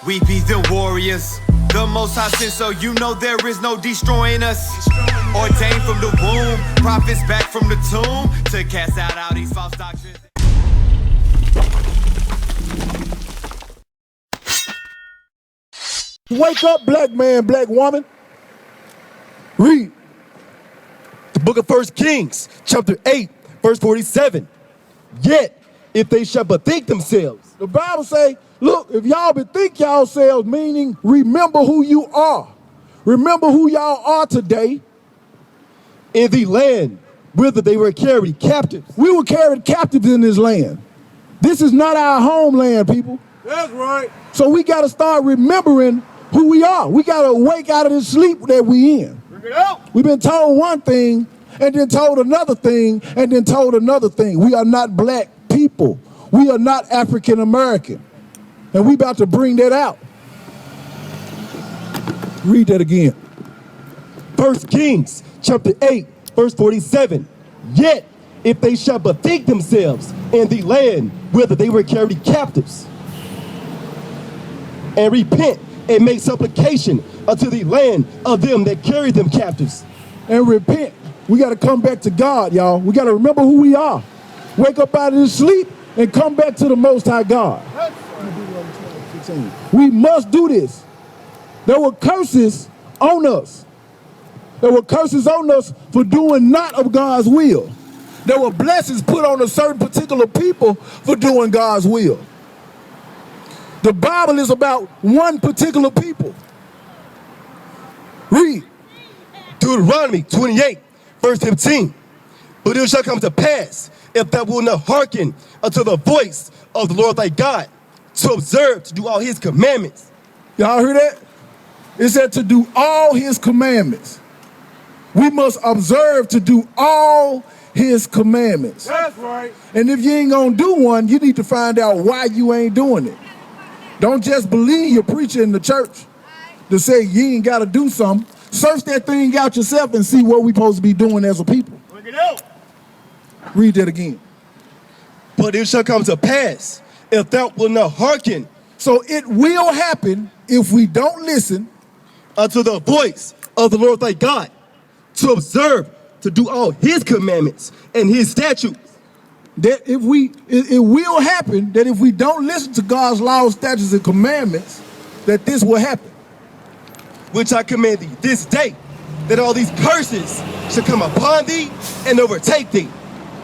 We be the warriors, the Most High sent, so you know there is no destroying us. Ordained from the womb, prophets back from the tomb to cast out all these false doctrines. Wake up, black man, black woman. Read the book of 1 Kings, chapter 8, verse 47. Yet, if they shall bethink themselves. The Bible say, look, if y'all bethink yourselves, meaning remember who you are. Remember who y'all are today. In the land whither they were carried captive. We were carried captives in this land. This is not our homeland, people. That's right. So we got to start remembering who we are. We got to wake out of this sleep that we in. Bring it out. We've been told one thing, and then told another thing, and then told another thing. We are not black people. We are not African American. And we about to bring that out. Read that again. 1 Kings chapter 8, verse 47. Yet, if they shall bethink themselves in the land whither they were carried captives, and repent and make supplication unto the land of them that carried them captives. And repent. We got to come back to God, y'all. We got to remember who we are. Wake up out of this sleep and come back to the Most High God. We must do this. There were curses on us. There were curses on us for doing not of God's will. There were blessings put on a certain particular people for doing God's will. The Bible is about one particular people. Read. Deuteronomy 28, verse 15. But it shall come to pass, if thou wilt not hearken unto the voice of the Lord thy God, to observe to do all his commandments. Y'all hear that? It said to do all his commandments. We must observe to do all his commandments. That's right. And if you ain't gonna do one, you need to find out why you ain't doing it. Don't just believe your preacher in the church to say you ain't gotta do something. Search that thing out yourself and see what we supposed to be doing as a people. Bring it out. Read that again. But it shall come to pass, if thou wilt not hearken. So it will happen if we don't listen unto the voice of the Lord thy God, to observe to do all his commandments and his statutes. That if it will happen that if we don't listen to God's laws, statutes, and commandments, that this will happen. Which I command thee this day, that all these curses shall come upon thee and overtake thee.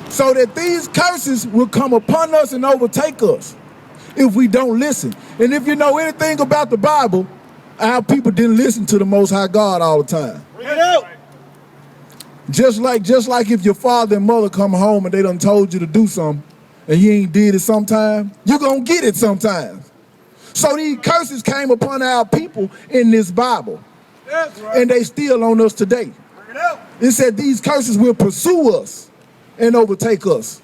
So that these curses will come upon us and overtake us if we don't listen. And if you know anything about the Bible, our people didn't listen to the Most High God all the time. Bring it out. Just like if your father and mother come home and they done told you to do something and you ain't did it sometime, you're gonna get it sometimes. So these curses came upon our people in this Bible. That's right. And they still on us today. Bring it out. It said these curses will pursue us and overtake us.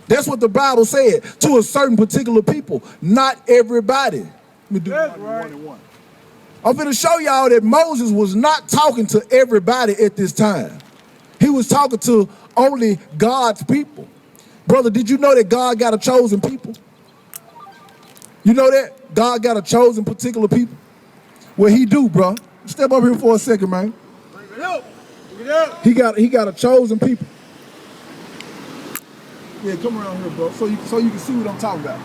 That's what the Bible said to a certain particular people, not everybody. Let me do That's one right. and one. I'm going to show y'all that Moses was not talking to everybody at this time. He was talking to only God's people. Brother, did you know that God got a chosen people? You know that? God got a chosen particular people? Well, he do, bro. Step up here for a second, man. Bring it out. Bring it out. He got a chosen people. Yeah, come around here, bro, so you can see what I'm talking about.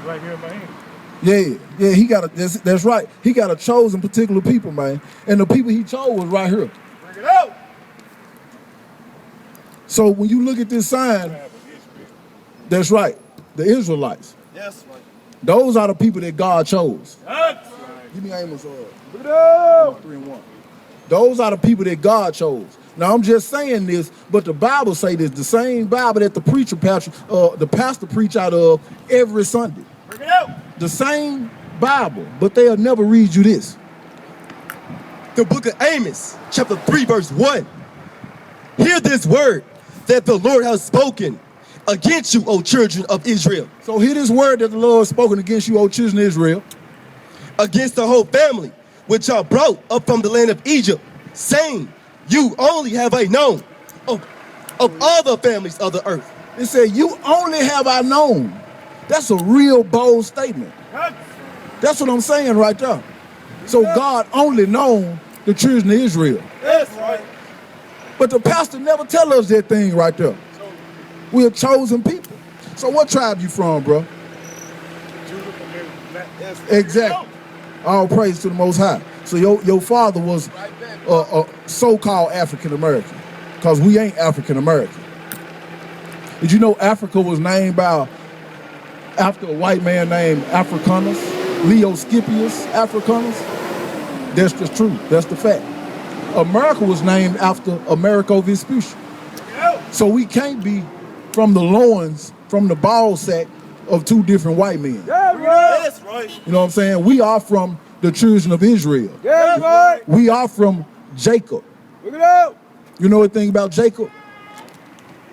Right here in my hand. Yeah, he got that's right. He got a chosen particular people, man. And the people he chose was right here. Bring it out. So when you look at this sign, that's right, the Israelites. That's right. Those are the people that God chose. That's right. Give me Amos Bring it out. 3 and 1. Those are the people that God chose. Now I'm just saying this, but the Bible say this, the same Bible that the pastor preach out of every Sunday. Bring it out. The same Bible, but they'll never read you this. The book of Amos, chapter 3, verse 1. Hear this word that the Lord has spoken against you, O children of Israel. So hear this word that the Lord has spoken against you, O children of Israel. Against the whole family, which are brought up from the land of Egypt, saying, you only have I known of all the families of the earth. It said, you only have I known. That's a real bold statement. That's what I'm saying right there. So God only known the children of Israel. That's right. But the pastor never tell us that thing right there. We're chosen people. So what tribe you from, bro? Exactly. All praise to the Most High. So your father was a so-called African American, because we ain't African American. Did you know Africa was named after a white man named Africanus, Leo Scipius Africanus? That's the truth. That's the fact. America was named after Americo Vespucci. So we can't be from the loins, from the ball sack of two different white men. That's right. You know what I'm saying? We are from the children of Israel. That's right. We are from Jacob. Look it out. You know anything about Jacob?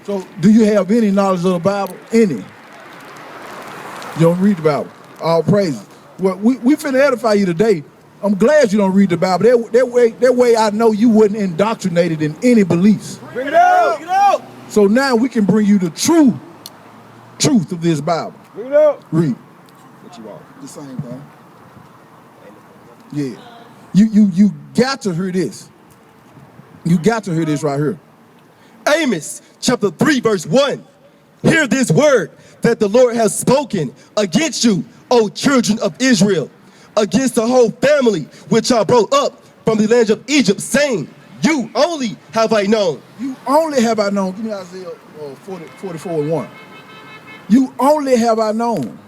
So do you have any knowledge of the Bible? Any? You don't read the Bible. All praises. Well, we finna edify you today. I'm glad you don't read the Bible. That way I know you wasn't indoctrinated in any beliefs. Bring it out. Bring it out. So now we can bring you the truth of this Bible. Bring it out. Read. What you want? The same thing. Yeah. You got to hear this. You got to hear this right here. Amos chapter 3 verse 1. Hear this word that the Lord has spoken against you, O children of Israel, against the whole family which I brought up from the land of Egypt, saying, you only have I known. You only have I known. Give me Isaiah 44:1. You only have I known.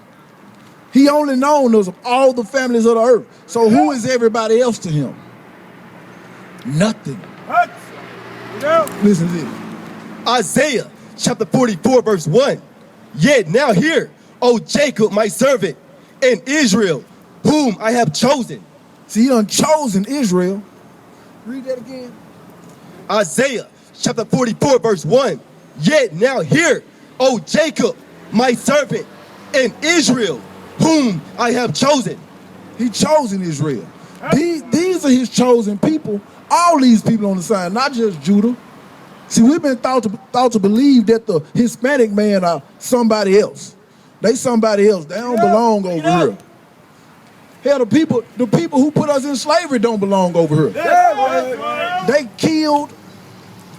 He only known us of all the families of the earth. So who is everybody else to him? Nothing. Listen to this. Isaiah chapter 44 verse 1. Yet now hear, O Jacob my servant, and Israel, whom I have chosen. See, he done chosen Israel. Read that again. Isaiah chapter 44 verse 1. Yet now hear, O Jacob my servant, and Israel, whom I have chosen. He chosen Israel. These are his chosen people. All these people on the side, not just Judah. See, we've been thought to believe that the Hispanic man are somebody else. They somebody else. They don't belong over here. Hell, the people who put us in slavery don't belong over here. They killed,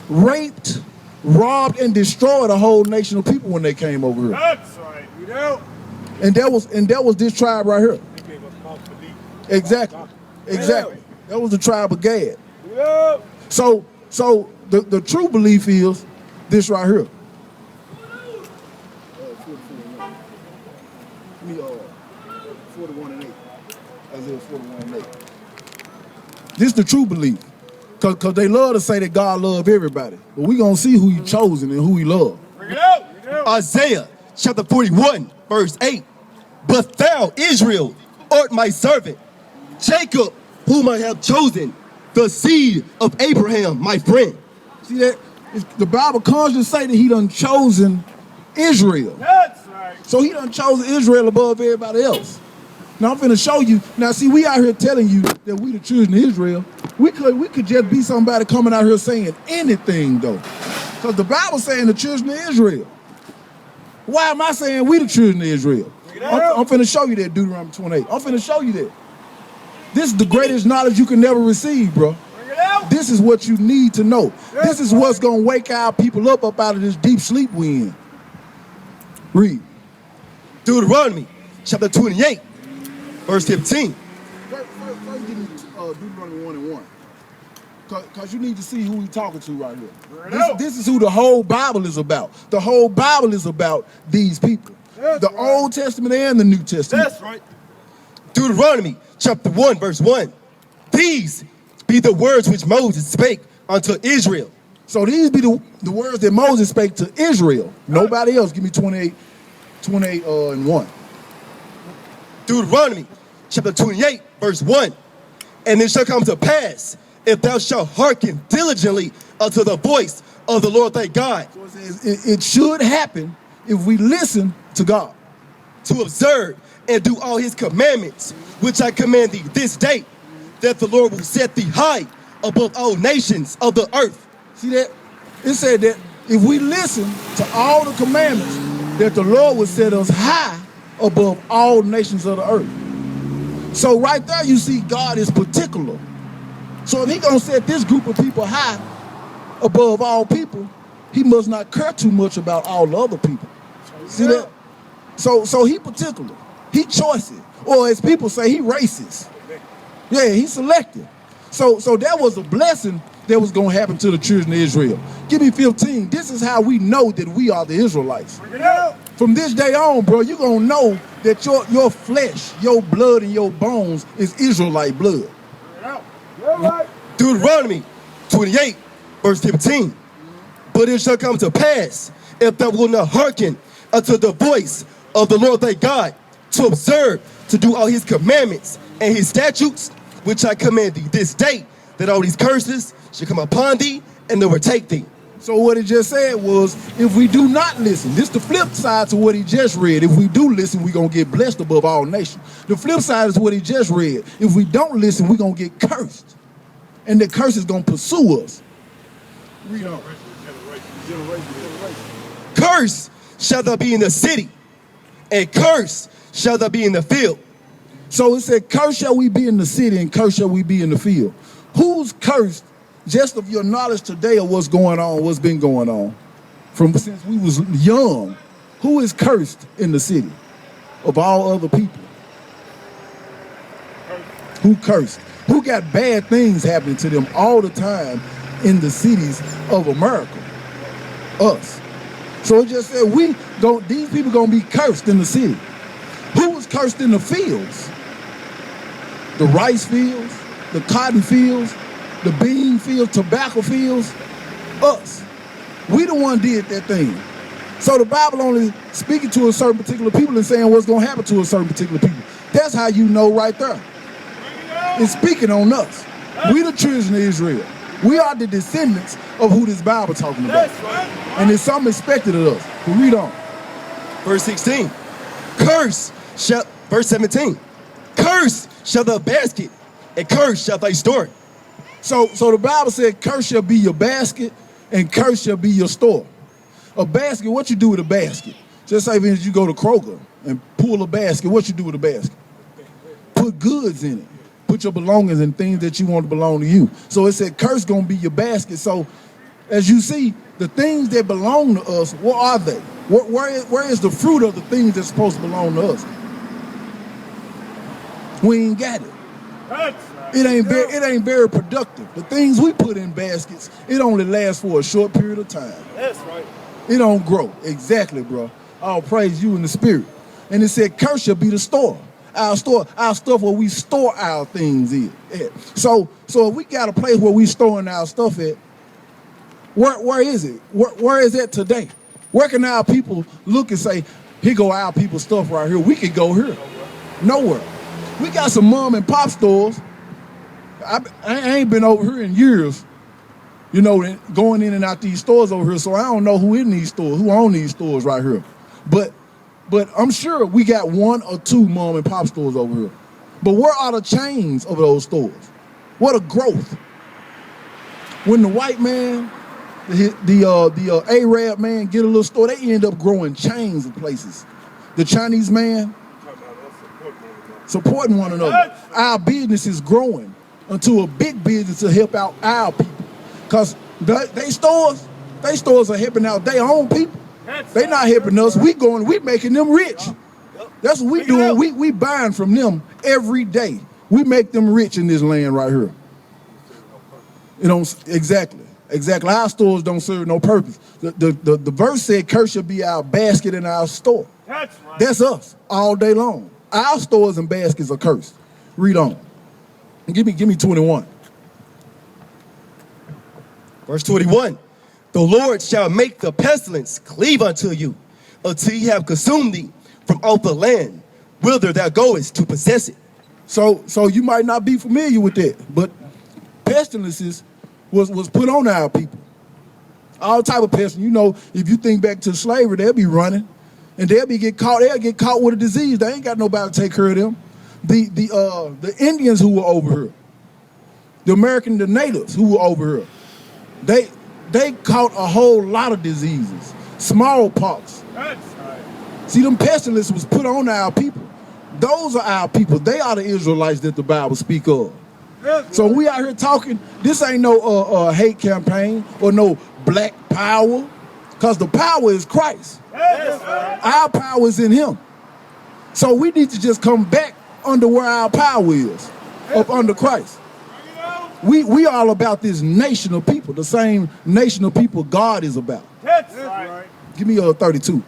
raped, robbed, and destroyed a whole nation of people when they came over here. That's right. You know. And that was this tribe right here. Exactly. Exactly. That was the tribe of Gad. Yeah. So the true belief is this right here. Give me 41 and 8. Isaiah 41 and 8. This is the true belief. Because they love to say that God love everybody. But we going to see who he chosen and who he loved. Bring it out. Bring it out. Isaiah chapter 41 verse 8. But thou, Israel, art my servant, Jacob, whom I have chosen, the seed of Abraham, my friend. See that? The Bible constantly say that he done chosen Israel. That's right. So he done chosen Israel above everybody else. Now I'm finna show you. Now see, we out here telling you that we the children of Israel. We could just be somebody coming out here saying anything though. Because the Bible saying the children of Israel. Why am I saying we the children of Israel? I'm finna show you that, Deuteronomy 28. I'm finna show you that. This is the greatest knowledge you can never receive, bro. This is what you need to know. This is what's gonna wake our people up out of this deep sleep we in. Read. Deuteronomy chapter 28 verse 15. First give me Deuteronomy 1 and 1. Because you need to see who he's talking to right here. This is who the whole Bible is about. The whole Bible is about these people. The Old Testament and the New Testament. That's right. Deuteronomy chapter 1 verse 1. These be the words which Moses spake unto Israel. So these be the words that Moses spake to Israel. Nobody else. Give me 28 and 1. Deuteronomy chapter 28 verse 1. And it shall come to pass, if thou shalt hearken diligently unto the voice of the Lord thy God. So it says it should happen if we listen to God. To observe and do all his commandments, which I command thee this day, that the Lord will set thee high above all nations of the earth. See that? It said that if we listen to all the commandments, that the Lord would set us high above all nations of the earth. So right there you see God is particular. So if he gonna set this group of people high above all people, he must not care too much about all the other people. See that? So he particular. He choices. Or as people say, he racist. Yeah, he selective. So that was a blessing that was gonna happen to the children of Israel. Give me 15. This is how we know that we are the Israelites. From this day on, bro, you're gonna know that your flesh, your blood, and your bones is Israelite blood. Deuteronomy 28, verse 15. But it shall come to pass, if thou wilt not hearken unto the voice of the Lord thy God, to observe, to do all his commandments and his statutes, which I command thee this day, that all these curses shall come upon thee and overtake thee. So what he just said was, if we do not listen, this is the flip side to what he just read. If we do listen, we're going to get blessed above all nations. The flip side is what he just read. If we don't listen, we're going to get cursed. And the curse is going to pursue us. Read on. Curse shall thou be in the city, and curse shall thou be in the field. So it said, curse shall we be in the city, and curse shall we be in the field. Who's cursed, just of your knowledge today of what's going on, what's been going on, from since we was young? Who is cursed in the city of all other people? Who cursed? Who got bad things happening to them all the time in the cities of America? Us. So it just said these people gonna be cursed in the city. Who was cursed in the fields? The rice fields, the cotton fields, the bean fields, tobacco fields. Us. We the one did that thing. So the Bible only speaking to a certain particular people and saying what's gonna happen to a certain particular people. That's how you know right there. It's speaking on us. We the children of Israel. We are the descendants of who this Bible talking about. And there's something expected of us. But read on. Verse 16. Verse 17. Curse shall the basket, and curse shall thy store. So the Bible said, curse shall be your basket, and curse shall be your store. A basket, what you do with a basket? Just say if you go to Kroger and pull a basket, what you do with a basket? Put goods in it. Put your belongings and things that you want to belong to you. So it said curse gonna be your basket. So as you see, the things that belong to us, what are they? Where is the fruit of the things that's supposed to belong to us? We ain't got it. It ain't very productive. The things we put in baskets, it only lasts for a short period of time. That's right. It don't grow. Exactly, bro. I'll praise you in the spirit. And it said curse shall be the store. Our stuff where we store our things in. So if we got a place where we storing our stuff at, where is it? Where is that today? Where can our people look and say, here go our people's stuff right here. We could go here. Nowhere. We got some mom and pop stores. I ain't been over here in years, you know, going in and out these stores over here. So I don't know who in these stores, who own these stores right here. But I'm sure we got one or two mom and pop stores over here. But where are the chains of those stores? What a growth. When the white man, the Arab man get a little store, they end up growing chains of places. The Chinese man, supporting one another. Our business is growing into a big business to help out our people. Because they stores are helping out their own people. They not helping us. We making them rich. That's what we doing. We buying from them every day. We make them rich in this land right here. You know, exactly. Our stores don't serve no purpose. The verse said, curse shall be our basket and our store. That's right. That's us all day long. Our stores and baskets are cursed. Read on. Give me 21. Verse 21. The Lord shall make the pestilence cleave unto you, until he have consumed thee from off the land, whither thou goest to possess it. So you might not be familiar with that, but pestilences was put on our people. All type of pestilence. You know, if you think back to slavery, they'll be running, and they'll get caught with a disease. They ain't got nobody to take care of them. The Indians who were over here, the natives who were over here, they caught a whole lot of diseases, smallpox. That's right. See, them pestilence was put on our people. Those are our people. They are the Israelites that the Bible speak of. Yes, So we out here talking, this ain't no hate campaign or no black power, because the power is Christ. yes, sir. Our power is in him. So we need to just come back under where our power is, up under Christ. We all about this nation of people, the same nation of people God is about. That's right. Give me 32.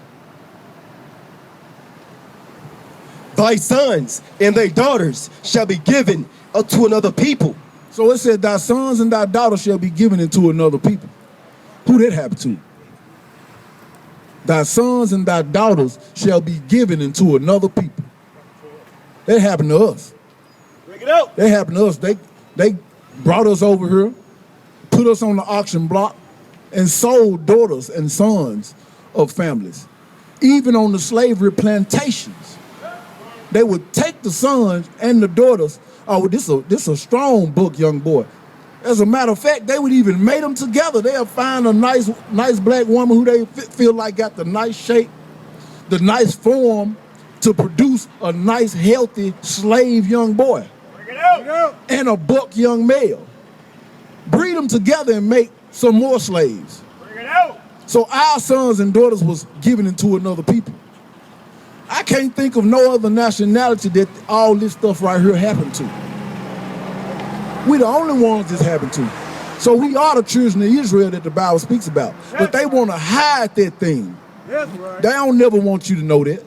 Thy sons and thy daughters shall be given unto another people. So it said, thy sons and thy daughters shall be given into another people. Who that happened to? Thy sons and thy daughters shall be given into another people. That happened to us. Bring it out. That happened to us. They brought us over here, put us on the auction block, and sold daughters and sons of families. Even on the slavery plantations. They would take the sons and the daughters. Oh, this is a strong book, young boy. As a matter of fact, they would even mate them together. They'll find a nice black woman who they feel like got the nice shape, the nice form to produce a nice, healthy slave young boy Bring it out. and a buck young male. Breed them together and make some more slaves. Bring it out. So our sons and daughters was given into another people. I can't think of no other nationality that all this stuff right here happened to. We the only ones this happened to. So we are the children of Israel that the Bible speaks about. But they want to hide that thing. That's right. They don't never want you to know that.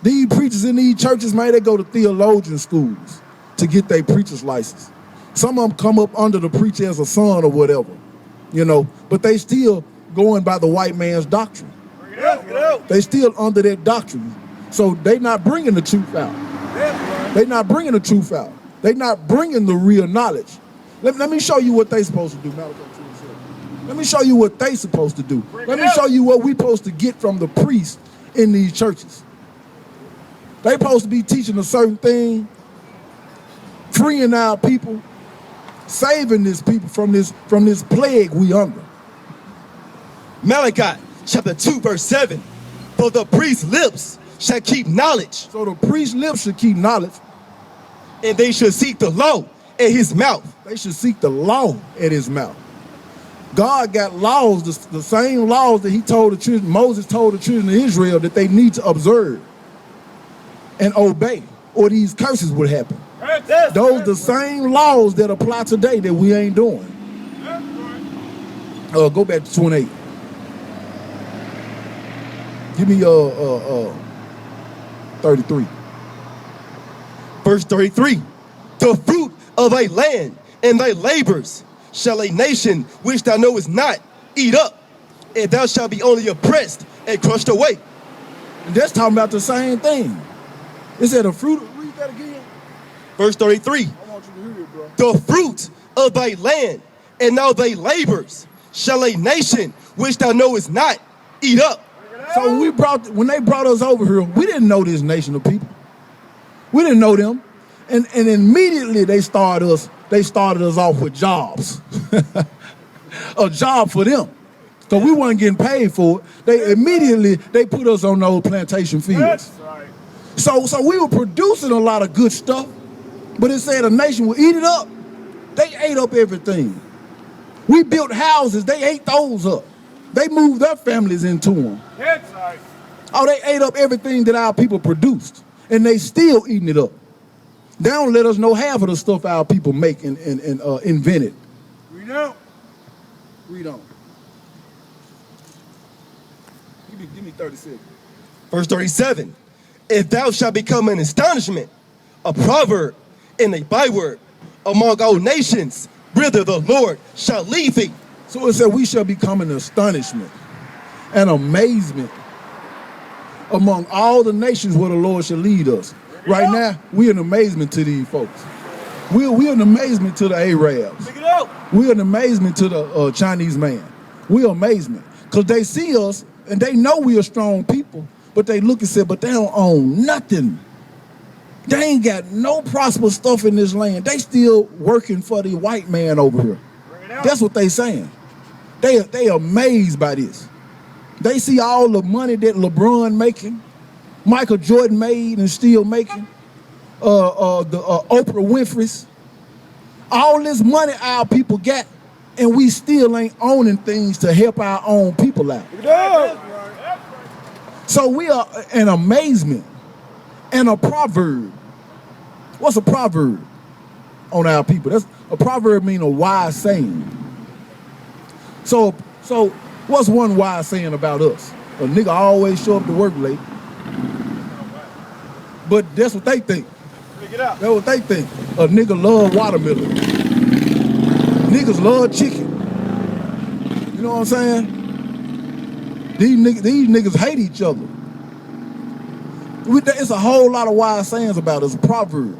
These preachers in these churches, man, they go to theologian schools to get their preacher's license. Some of them come up under the preacher as a son or whatever, you know, but they still going by the white man's doctrine. Bring it out. Bring it out. They still under that doctrine. So they not bringing the truth out. That's right. They not bringing the truth out. They not bringing the real knowledge. Let me show you what they supposed to do. Malachi 2:7. Let me show you what they supposed to do. Let me show you what we supposed to get from the priests in these churches. They supposed to be teaching a certain thing, freeing our people, saving this people from this plague we under. Malachi chapter 2 verse 7. For the priest's lips shall keep knowledge, So the priest's lips should keep knowledge. and they shall seek the law at his mouth. They should seek the law at his mouth. God got laws, the same laws that he told the children, Moses told the children of Israel that they need to observe and obey, or these curses would happen. That's Those the same laws that apply today that we ain't doing. Go back to 28. Give me 33. Verse 33. The fruit of thy land and thy labors shall a nation which thou knowest not eat up, and thou shalt be only oppressed and crushed away. And that's talking about the same thing. It said a fruit. Read that again. Verse 33. I want you to hear it, bro. The fruit of thy land and all thy labors shall a nation which thou knowest not eat up. So when they brought us over here, we didn't know this nation of people. We didn't know them. And immediately they started us off with jobs. A job for them. So we weren't getting paid for it. They put us on those plantation fields. That's right. So we were producing a lot of good stuff, but it said a nation would eat it up. They ate up everything. We built houses, they ate those up. They moved their families into them. That's right. Oh, they ate up everything that our people produced, and they still eating it up. They don't let us know half of the stuff our people make and invented. We know. Read on. Give me 36. Verse 37. If thou shalt become an astonishment, a proverb, and a byword among all nations, whither the Lord shall lead thee. So it said we shall become an astonishment, an amazement among all the nations where the Lord shall lead us. Right now, we're an amazement to these folks. We're an amazement to the Arabs. Pick it out. We're an amazement to the Chinese man. We're amazement. Because they see us and they know we're strong people, but they look and say, but they don't own nothing. They ain't got no prosperous stuff in this land. They still working for the white man over here. Bring it out. That's what they saying. They amazed by this. They see all the money that LeBron making. Michael Jordan made and still making, Oprah Winfrey's. All this money our people got, and we still ain't owning things to help our own people out. So we are an amazement and a proverb. What's a proverb on our people? That's a proverb mean a wise saying. So what's one wise saying about us? A nigga always show up to work late. But that's what they think. That's what they think. A nigga love watermelon. Niggas love chicken. You know what I'm saying? These niggas hate each other. It's a whole lot of wise sayings about us, a proverb.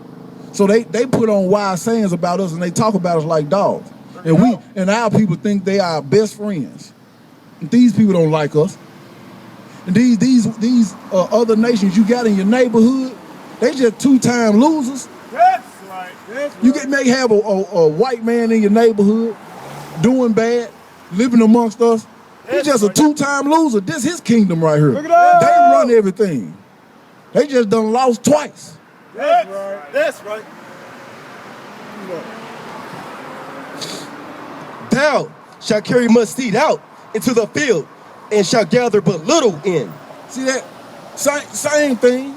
So they put on wise sayings about us and they talk about us like dogs. And our people think they are our best friends. And these people don't like us. And these other nations you got in your neighborhood, they just two-time losers. That's right. That's right. You may have a white man in your neighborhood doing bad, living amongst us. He's just a two-time loser. This his kingdom right here. Look at that. They run everything. They just done lost twice. That's right. That's right. Thou shalt carry much seed out into the field, and shall gather but little in. See that? Same thing.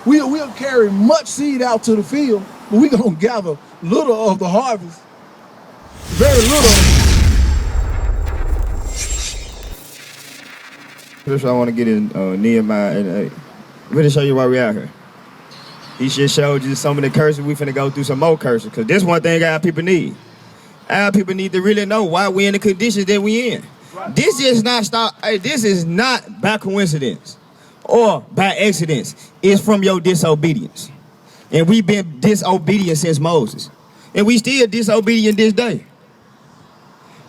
We'll carry much seed out to the field, but we're going to gather little of the harvest. Very little. First, I want to get in Nehemiah and really show you why we out here. He just showed you some of the curses. We finna go through some more curses, because this one thing our people need. Our people need to really know why we in the conditions that we in. This is not by coincidence or by accident. It's from your disobedience. And we've been disobedient since Moses. And we still disobedient this day.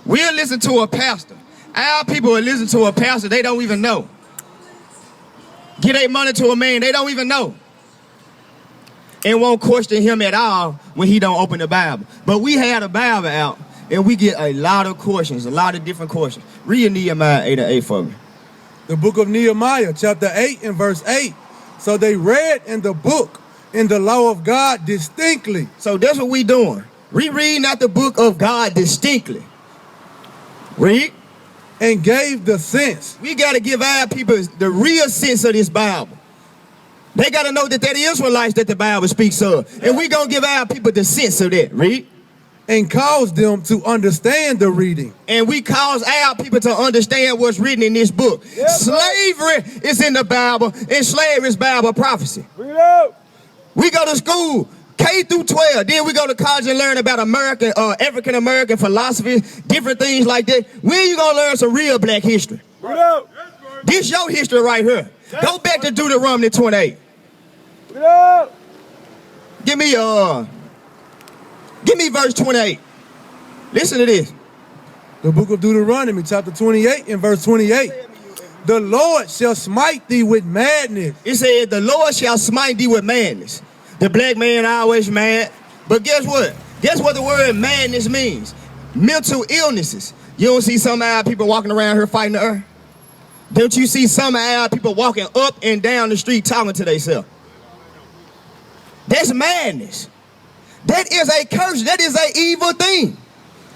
We'll listen to a pastor. Our people will listen to a pastor they don't even know. Get their money to a man they don't even know. And won't question him at all when he don't open the Bible. But we had a Bible out, and we get a lot of questions, a lot of different questions. Read Nehemiah 8:8 for me. The book of Nehemiah, chapter 8 and verse 8. So they read in the book, in the law of God distinctly. So that's what we doing. Rereading out the book of God distinctly. Read. And gave the sense. We got to give our people the real sense of this Bible. They got to know that they're the Israelites that the Bible speaks of. And we going to give our people the sense of that. Read. And cause them to understand the reading. And we cause our people to understand what's written in this book. Yes, slavery is in the Bible, and slavery is Bible prophecy. Bring it out. We go to school, K through 12. Then we go to college and learn about African-American philosophy, different things like that. When you going to learn some real black history? Bring it out. This your history right here. Go back to Deuteronomy 28. Bring it out. Give me verse 28. Listen to this. The book of Deuteronomy, chapter 28 and verse 28. The Lord shall smite thee with madness. It said, the Lord shall smite thee with madness. The black man always mad. But guess what? Guess what the word madness means? Mental illnesses. You don't see some of our people walking around here fighting the earth? Don't you see some of our people walking up and down the street talking to themselves? That's madness. That is a curse. That is an evil thing.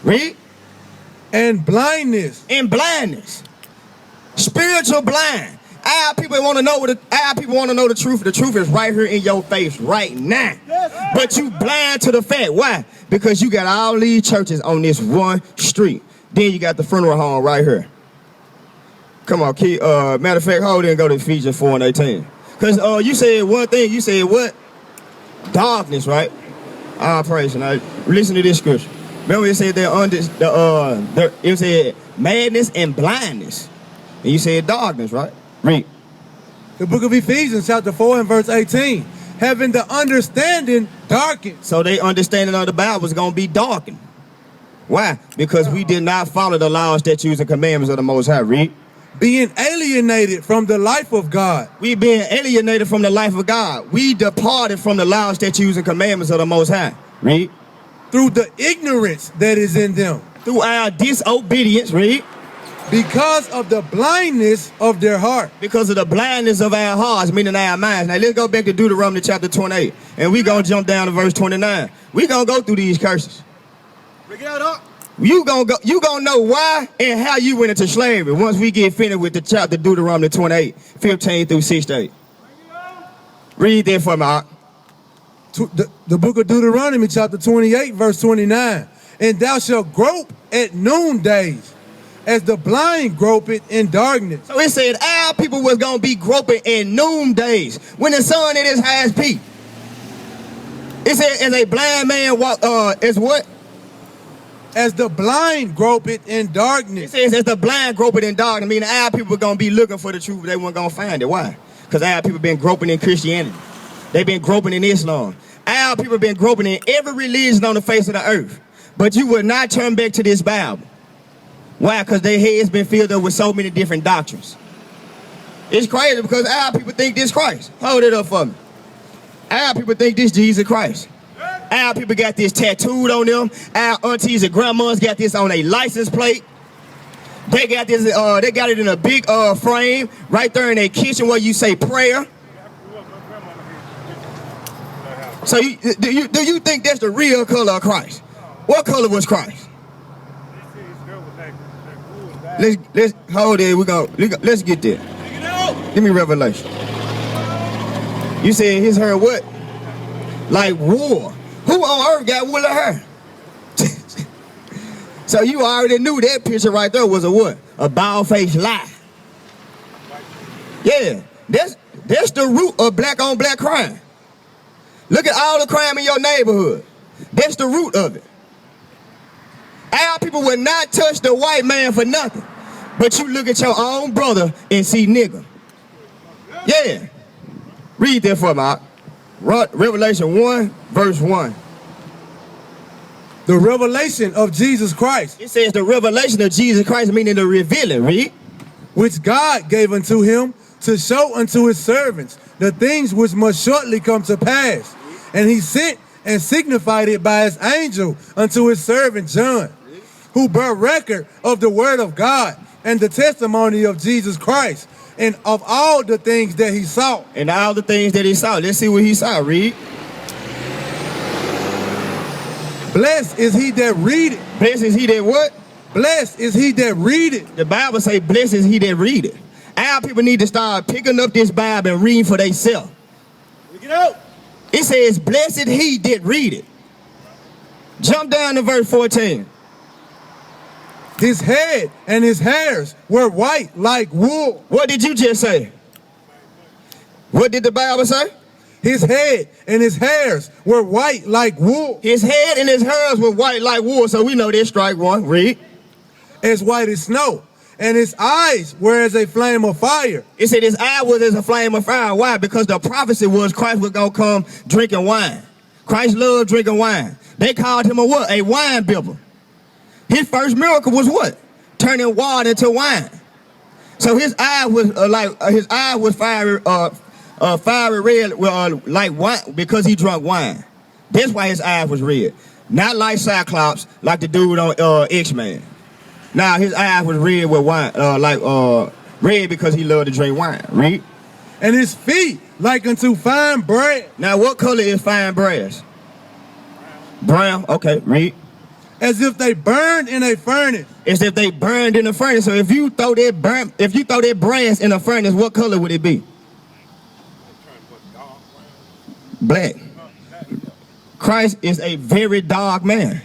Read. And blindness. And blindness. Spiritual blind. Our people want to know the truth. The truth is right here in your face right now. But you blind to the fact. Why? Because you got all these churches on this one street. Then you got the funeral home right here. Come on, kid. Matter of fact, hold in and go to Ephesians 4 and 18. Because you said one thing. You said what? Darkness, right? All praise. And I listen to this scripture. Remember it said it said madness and blindness. And you said darkness, right? Read. The book of Ephesians, chapter 4 and verse 18. Having the understanding darkened. So their understanding of the Bible is going to be darkened. Why? Because we did not follow the laws, statutes, and commandments of the Most High. Read. Being alienated from the life of God. We being alienated from the life of God. We departed from the laws, statutes, and commandments of the Most High. Read. Through the ignorance that is in them. Through our disobedience. Read. Because of the blindness of their heart. Because of the blindness of our hearts, meaning our minds. Now let's go back to Deuteronomy chapter 28. And we're going to jump down to verse 29. We're going to go through these curses. Bring it out, up. You gonna know why and how you went into slavery once we get finished with the chapter Deuteronomy 28, 15 through 68. Read that for me, Mark. The book of Deuteronomy chapter 28 verse 29. And thou shalt grope at noondays, as the blind gropeth in darkness. So it said our people was gonna be groping in noondays when the sun at its highest peak. It said as a blind man walk as what? As the blind gropeth in darkness. It says as the blind groping in darkness, meaning our people were gonna be looking for the truth, but they weren't gonna find it. Why? Because our people been groping in Christianity. They've been groping in Islam. Our people been groping in every religion on the face of the earth. But you will not turn back to this Bible. Why? Because their heads been filled up with so many different doctrines. It's crazy because our people think this Christ. Hold it up for me. Our people think this Jesus Christ. Our people got this tattooed on them. Our aunties and grandmas got this on a license plate. They got this. They got it in a big frame right there in their kitchen where you say prayer. So do you think that's the real color of Christ? What color was Christ? Let's hold it. Let's get there. Give me Revelation. You said his hair what? Like wool. Who on earth got wool of hair? So you already knew that picture right there was a what? A bald-faced lie. Yeah, that's the root of black on black crime. Look at all the crime in your neighborhood. That's the root of it. Our people would not touch the white man for nothing. But you look at your own brother and see nigga. Yeah. Read that for me. Revelation 1, verse 1. The revelation of Jesus Christ. It says the revelation of Jesus Christ, meaning the revealing. Read. Which God gave unto him to show unto his servants the things which must shortly come to pass. And he sent and signified it by his angel unto his servant John, who bare record of the word of God and the testimony of Jesus Christ, and of all the things that he saw. And all the things that he saw. Let's see what he saw. Read. Blessed is he that readeth. Blessed is he that what? Blessed is he that readeth. The Bible say, blessed is he that readeth. Our people need to start picking up this Bible and reading for themselves. Get out. It says, blessed he that readeth. Jump down to verse 14. His head and his hairs were white like wool. What did you just say? What did the Bible say? His head and his hairs were white like wool. His head and his hairs were white like wool, so we know this. Strike one. Read. As white as snow. And his eyes were as a flame of fire. It said his eye was as a flame of fire. Why? Because the prophecy was Christ was going to come drinking wine. Christ loved drinking wine. They called him a what? A wine bibber. His first miracle was what? Turning water into wine. So his eye was fiery red, like wine, because he drank wine. That's why his eyes was red. Not like Cyclops, like the dude on X-Men. Now his eyes was red with wine, red because he loved to drink wine. Read. And his feet like unto fine brass. Now what color is fine brass? Brown. Okay. Read. As if they burned in a furnace. As if they burned in a furnace. So if you throw that brass in a furnace, what color would it be? Black. Christ is a very dark man.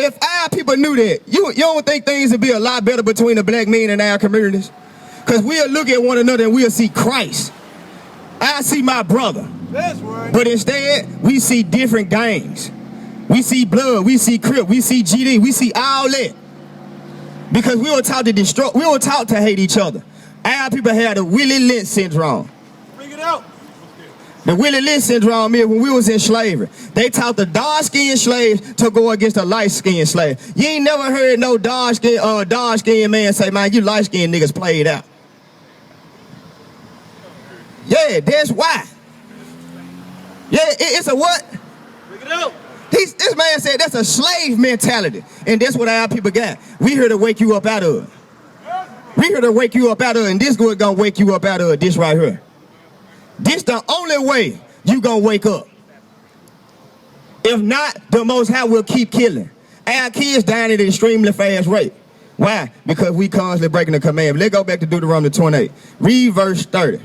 If our people knew that, you don't think things would be a lot better between the black men and our communities? Because we'll look at one another and we'll see Christ. I see my brother. That's right. But instead, we see different gangs. We see blood, we see Crip, we see GD, we see all that. Because we were taught to destroy, we were taught to hate each other. Our people had the Willie Lynch syndrome. Bring it out. The Willie Lynch syndrome is when we was in slavery. They taught the dark-skinned slaves to go against the light-skinned slave. You ain't never heard no dark-skinned man say, man, you light-skinned niggas played out. Yeah, that's why. Yeah, it's a what? Bring it out. This man said that's a slave mentality. And that's what our people got. We here to wake you up out of it. We here to wake you up out of it. And this is gonna wake you up out of it, this right here. This the only way you gonna wake up. If not, the Most High will keep killing. Our kids dying at an extremely fast rate. Why? Because we constantly breaking the commandment. Let's go back to Deuteronomy 28. Read verse 30.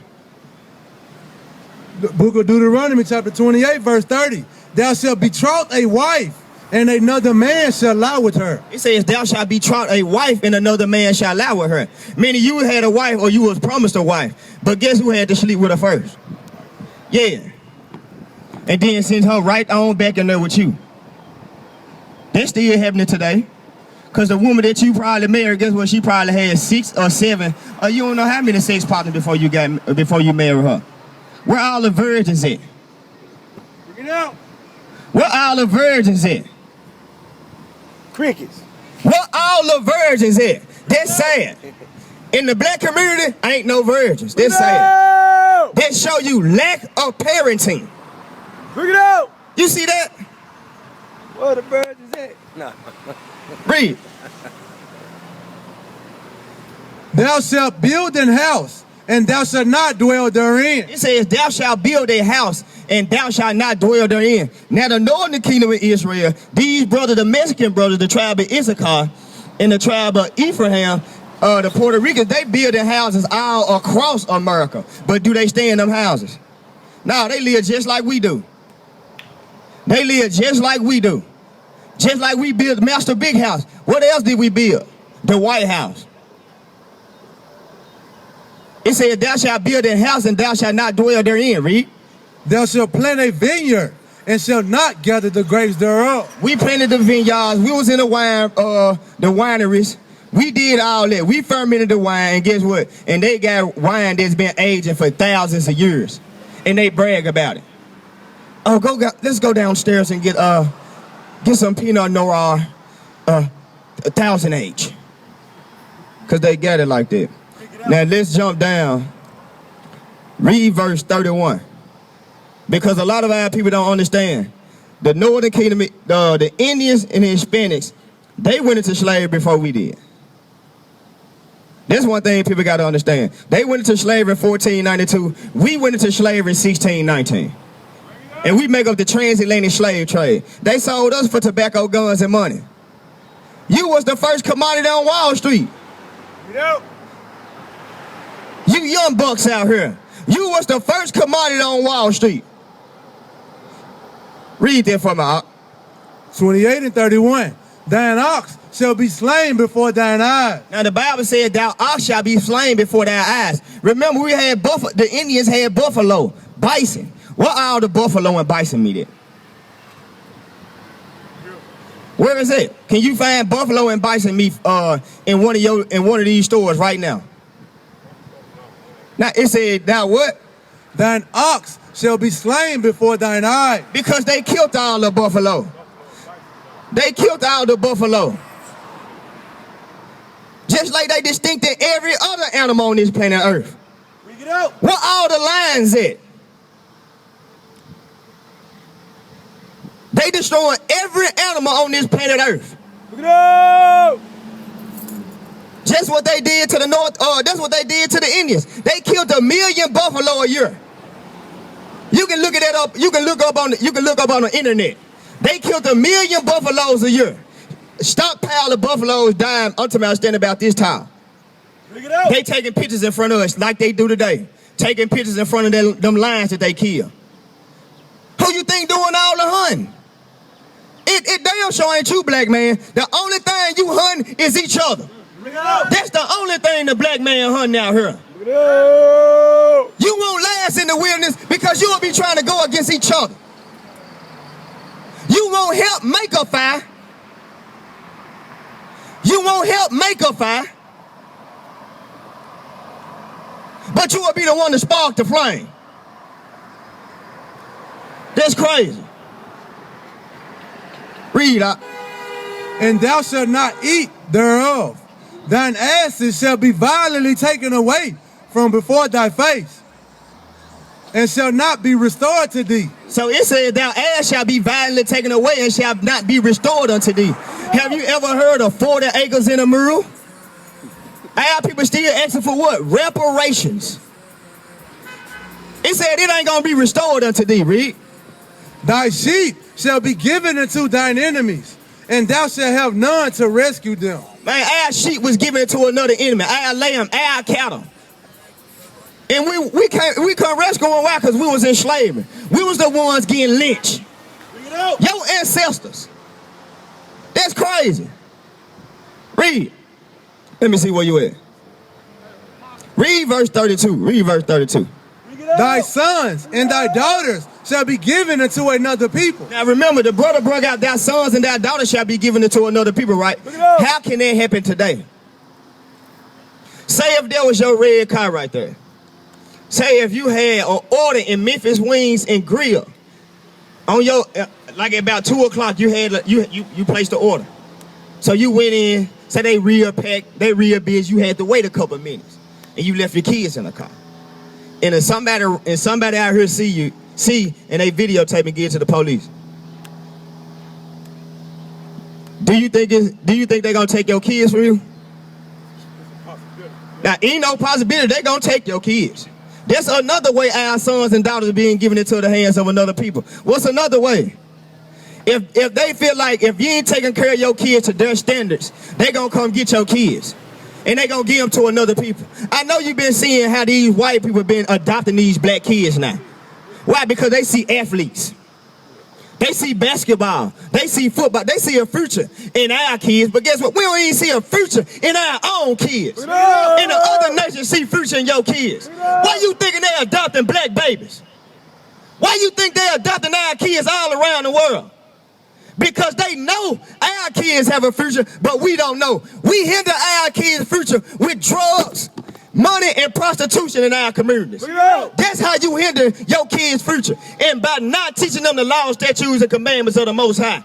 The book of Deuteronomy chapter 28 verse 30. Thou shalt betroth a wife, and another man shall lie with her. It says, thou shalt betroth a wife, and another man shall lie with her. Meaning you had a wife or you was promised a wife. But guess who had to sleep with her first? Yeah. And then send her right on back in there with you. That's still happening today. Because the woman that you probably married, guess what? She probably had 6 or 7, or you don't know how many sex partners before you marry her. Where all the virgins at? Bring it out. Where all the virgins at? Crickets. Where all the virgins at? That's sad. In the black community, ain't no virgins. That's sad. That show you lack of parenting. Bring it out. You see that? Where the birds is at? No. Read. Thou shalt build an house, and thou shalt not dwell therein. It says, thou shalt build a house, and thou shalt not dwell therein. Now the northern kingdom of Israel, these brothers, the Mexican brothers, the tribe of Issachar, and the tribe of Ephraim, the Puerto Ricans, they building houses all across America. But do they stay in them houses? No, they live just like we do. They live just like we do. Just like we built Master Big House. What else did we build? The White House. It said, thou shalt build a house, and thou shalt not dwell therein. Read. Thou shalt plant a vineyard, and shalt not gather the grapes thereof. We planted the vineyards. We was in the wineries. We did all that. We fermented the wine, and guess what? And they got wine that's been aging for thousands of years. And they brag about it. Oh, let's go downstairs and get some Pinot Noir 1,000 age. Because they got it like that. Now let's jump down. Read verse 31. Because a lot of our people don't understand. The northern kingdom, the Indians and the Hispanics, they went into slavery before we did. That's one thing people got to understand. They went into slavery in 1492. We went into slavery in 1619. And we make up the transatlantic slave trade. They sold us for tobacco, guns, and money. You was the first commodity on Wall Street. You young bucks out here. You was the first commodity on Wall Street. Read that for me. 28 and 31. Thine ox shall be slain before thine eyes. Now the Bible said, thou ox shall be slain before thy eyes. Remember, we had the Indians had buffalo, bison. What all the buffalo and bison meat at? Where is it? Can you find buffalo and bison meat in one of these stores right now? Now it said, now what? Thine ox shall be slain before thine eyes. Because they killed all the buffalo. They killed all the buffalo. Just like they distincted every other animal on this planet Earth. Bring it out. Where all the lions at? They destroyed every animal on this planet Earth. Bring it out. Just what they did to the North, that's what they did to the Indians. They killed 1 million buffalo a year. You can look at that up, you can look up on the internet. They killed 1 million buffaloes a year. Stockpile of buffaloes dying until I stand about this time. Bring it out. They taking pictures in front of us like they do today. Taking pictures in front of them lions that they kill. Who you think doing all the hunting? It damn sure ain't you, black man. The only thing you hunting is each other. That's the only thing the black man hunting out here. You won't last in the wilderness because you will be trying to go against each other. You won't help make a fire. You won't help make a fire. But you will be the one to spark the flame. That's crazy. Read up. And thou shalt not eat thereof. Thine asses shall be violently taken away from before thy face. and shall not be restored to thee. So it says, thou ass shall be violently taken away and shall not be restored unto thee. Have you ever heard of 40 acres in a mule? Our people still asking for what? Reparations. It said it ain't gonna be restored unto thee, read. Thy sheep shall be given unto thine enemies, and thou shalt have none to rescue them. Man, our sheep was given to another enemy, our lamb, our cattle. And we couldn't rescue them. Why? Because we was in slavery. We was the ones getting lynched. Your ancestors. That's crazy. Read. Let me see where you at. Read verse 32. Read verse 32. Thy sons and thy daughters shall be given unto another people. Now remember, the brother brought out thy sons and thy daughters shall be given unto another people, right? How can that happen today? Say if there was your red car right there. Say if you had an order in Memphis Wings and Grill on your, like about 2 o'clock, you had you placed the order. So you went in, say they real packed, they real busy, you had to wait a couple minutes, and you left your kids in the car. And if somebody out here see and they videotape and give it to the police. Do you think they're gonna take your kids from you? Now ain't no possibility they're gonna take your kids. There's another way our sons and daughters are being given into the hands of another people. What's another way? If they feel like if you ain't taking care of your kids to their standards, they gonna come get your kids. And they gonna give them to another people. I know you've been seeing how these white people have been adopting these black kids now. Why? Because they see athletes. They see basketball. They see football. They see a future in our kids. But guess what? We don't even see a future in our own kids. And the other nations see future in your kids. Why you thinking they're adopting black babies? Why you think they're adopting our kids all around the world? Because they know our kids have a future, but we don't know. We hinder our kids' future with drugs, money, and prostitution in our communities. That's how you hinder your kids' future. And by not teaching them the laws, statutes, and commandments of the Most High.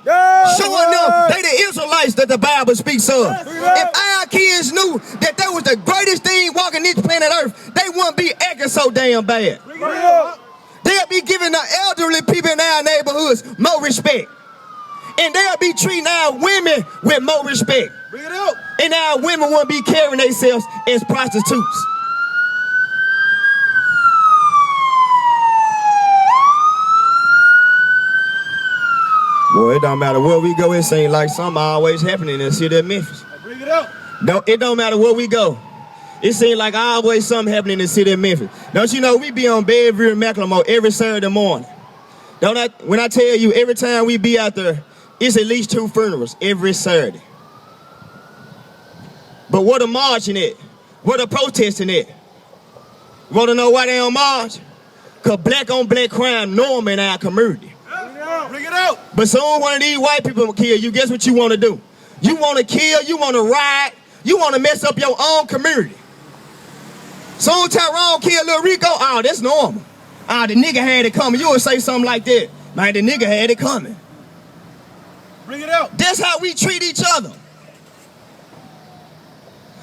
Showing them they the Israelites that the Bible speaks of. If our kids knew that that was the greatest thing walking this planet Earth, they wouldn't be acting so damn bad. They'll be giving the elderly people in our neighborhoods more respect. And they'll be treating our women with more respect. Bring it up. And our women won't be carrying themselves as prostitutes. Boy, it don't matter where we go, it seems like something always happening in the city of Memphis. Bring it up. It don't matter where we go. It seems like always something happening in the city of Memphis. Don't you know we be on Bedford and Macklemore every Saturday morning? When I tell you every time we be out there, it's at least 2 funerals every Saturday. But what a marching at? What a protesting at? You want to know why they on march? Because black on black crime normal in our community. Bring it out. But soon one of these white people will kill you. Guess what you want to do? You want to kill, you want to riot, you want to mess up your own community. Soon Tyrone kill Lil Rico, oh, that's normal. Oh, the nigga had it coming. You would say something like that. Man, the nigga had it coming. Bring it out. That's how we treat each other.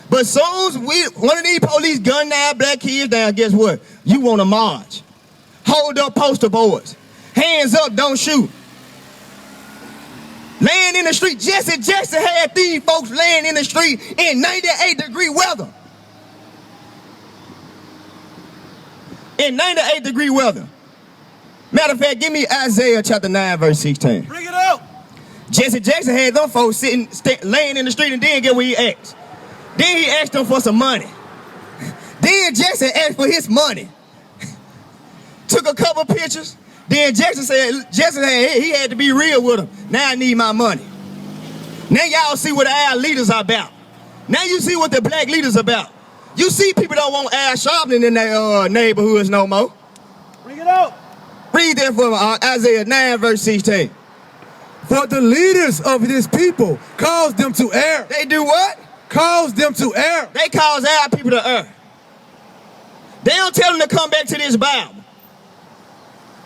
But soon as one of these police gun down black kids down, guess what? You want to march. Hold up poster boards. Hands up, don't shoot. Laying in the street. Jesse Jackson had these folks laying in the street in 98-degree weather. In 98-degree weather. Matter of fact, give me Isaiah chapter 9, verse 16. Bring it out. Jesse Jackson had them folks laying in the street, and then get what he asked. Then he asked them for some money. Then Jackson asked for his money. Took a couple pictures. Then Jackson said he had to be real with him. Now I need my money. Now y'all see what our leaders are about. Now you see what the black leaders are about. You see people don't want Al Sharpton in their neighborhoods no more. Bring it out. Read that for me, Isaiah 9, verse 16. For the leaders of this people cause them to err. They do what? Cause them to err. They cause our people to err. They don't tell them to come back to this Bible.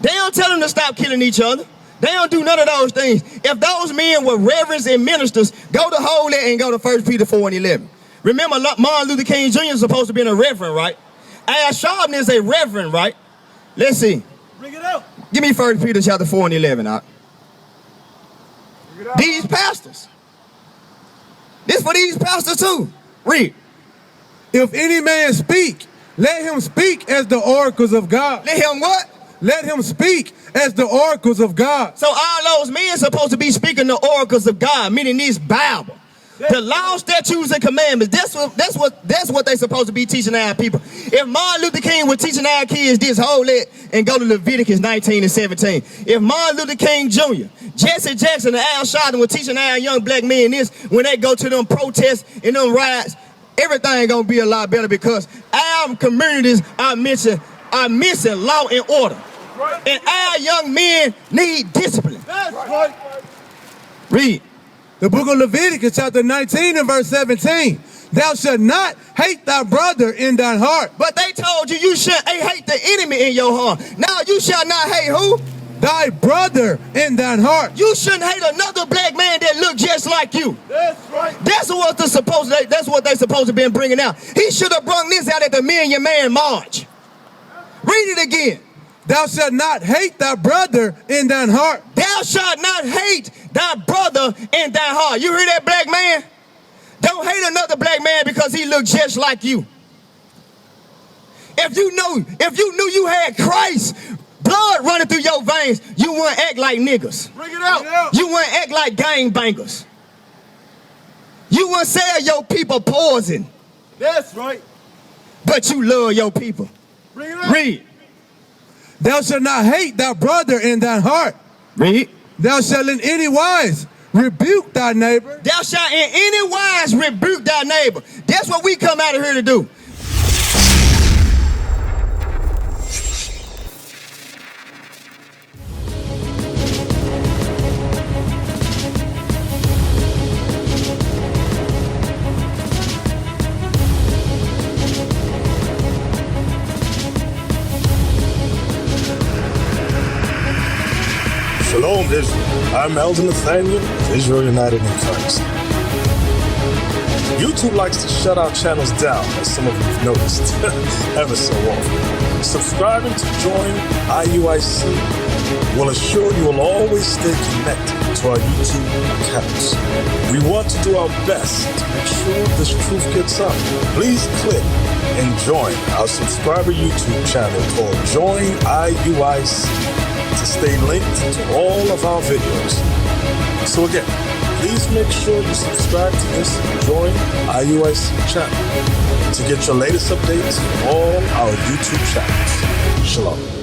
They don't tell them to stop killing each other. They don't do none of those things. If those men were reverends and ministers, go to Holy and go to 1 Peter 4 and 11. Remember, Martin Luther King Jr. is supposed to be a reverend, right? Al Sharpton is a reverend, right? Let's see. Bring it out. Give me 1 Peter chapter 4 and 11. These pastors. This for these pastors too. Read. If any man speak, let him speak as the oracles of God. Let him what? Let him speak as the oracles of God. So all those men supposed to be speaking the oracles of God, meaning this Bible. The law, statutes, and commandments. That's what they supposed to be teaching our people. If Martin Luther King was teaching our kids this, hold it and go to Leviticus 19 and 17. If Martin Luther King Jr., Jesse Jackson, and Al Sharpton were teaching our young black men this, when they go to them protests and them riots, everything gonna be a lot better because our communities are missing law and order. Right. And our young men need discipline. That's right. Read. The book of Leviticus chapter 19 and verse 17. Thou shalt not hate thy brother in thine heart. But they told you you should hate the enemy in your heart. Now you shall not hate who? Thy brother in thine heart. You shouldn't hate another black man that look just like you. That's right. That's what they supposed to be bringing out. He should have brought this out at the Million Man March. Read it again. Thou shalt not hate thy brother in thine heart. Thou shalt not hate thy brother in thy heart. You hear that, black man? Don't hate another black man because he looks just like you. If you knew you had Christ, blood running through your veins, you wouldn't act like niggas. Bring it out. You wouldn't act like gangbangers. You wouldn't sell your people poison. That's right. But you love your people. Bring it out. Read. Thou shalt not hate thy brother in thine heart. Read. Thou shalt in any wise rebuke thy neighbor. Thou shalt in any wise rebuke thy neighbor. That's what we come out of here to do. Shalom, Israel. I'm Elder Nathaniel of Israel United in Christ. YouTube likes to shut our channels down, as some of you have noticed, ever so often. Subscribing to join IUIC will assure you will always stay connected to our YouTube accounts. We want to do our best to make sure this truth gets out. Please click and join our subscriber YouTube channel called Join IUIC to stay linked to all of our videos. So again, please make sure you subscribe to this Join IUIC channel to get your latest updates from all our YouTube channels. Shalom.